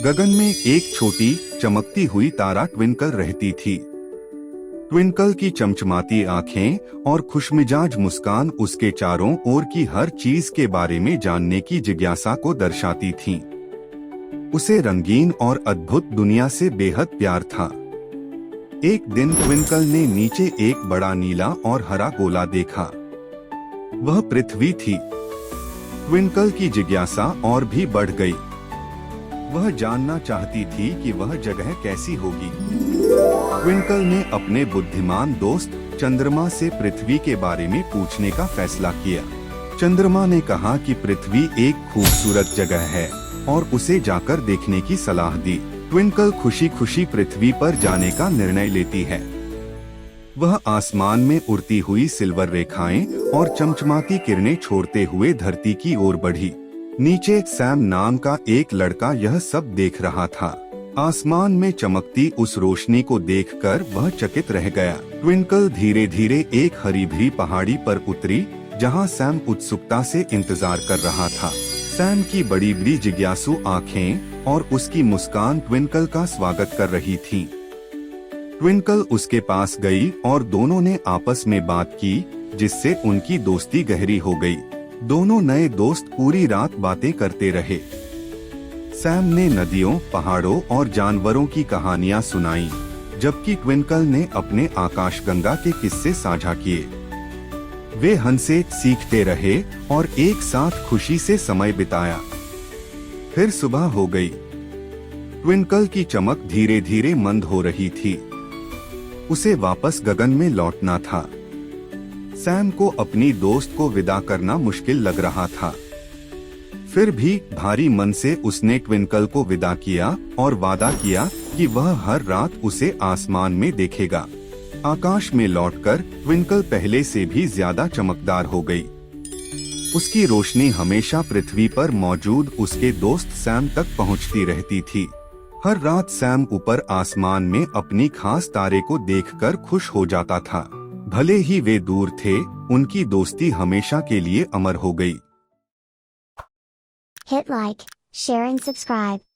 गगन में एक छोटी चमकती हुई तारा ट्विंकल रहती थी। ट्विंकल की चमचमाती आंखें और खुशमिजाज मुस्कान उसके चारों ओर की हर चीज के बारे में जानने की जिज्ञासा को दर्शाती थीं। उसे रंगीन और अद्भुत दुनिया से बेहद प्यार था। एक दिन ट्विंकल ने नीचे एक बड़ा नीला और हरा गोला देखा। वह पृथ्वी थी। ट्विंकल की जिज्ञासा और भी बढ़ गई। वह जानना चाहती थी कि वह जगह कैसी होगी। ट्विंकल ने अपने बुद्धिमान दोस्त चंद्रमा से पृथ्वी के बारे में पूछने का फैसला किया। चंद्रमा ने कहा कि पृथ्वी एक खूबसूरत जगह है और उसे जाकर देखने की सलाह दी। ट्विंकल खुशी खुशी पृथ्वी पर जाने का निर्णय लेती है। वह आसमान में उड़ती हुई सिल्वर रेखाएं और चमचमाती किरणें छोड़ते हुए धरती की ओर बढ़ी। नीचे सैम नाम का एक लड़का यह सब देख रहा था। आसमान में चमकती उस रोशनी को देखकर वह चकित रह गया। ट्विंकल धीरे धीरे एक हरी भरी पहाड़ी पर उतरी, जहां सैम उत्सुकता से इंतजार कर रहा था। सैम की बड़ी बड़ी जिज्ञासु आंखें और उसकी मुस्कान ट्विंकल का स्वागत कर रही थीं। ट्विंकल उसके पास गई और दोनों ने आपस में बात की, जिससे उनकी दोस्ती गहरी हो गई। दोनों नए दोस्त पूरी रात बातें करते रहे। सैम ने नदियों, पहाड़ों और जानवरों की कहानियां सुनाई, जबकि ट्विंकल ने अपने आकाशगंगा के किस्से साझा किए। वे हंसे, सीखते रहे और एक साथ खुशी से समय बिताया। फिर सुबह हो गई। ट्विंकल की चमक धीरे धीरे मंद हो रही थी। उसे वापस गगन में लौटना था। सैम को अपनी दोस्त को विदा करना मुश्किल लग रहा था। फिर भी भारी मन से उसने ट्विंकल को विदा किया और वादा किया कि वह हर रात उसे आसमान में देखेगा। आकाश में लौटकर ट्विंकल पहले से भी ज्यादा चमकदार हो गई। उसकी रोशनी हमेशा पृथ्वी पर मौजूद उसके दोस्त सैम तक पहुंचती रहती थी। हर रात सैम ऊपर आसमान में अपनी खास तारे को देखकर खुश हो जाता था। भले ही वे दूर थे, उनकी दोस्ती हमेशा के लिए अमर हो गई। Hit like, share and subscribe.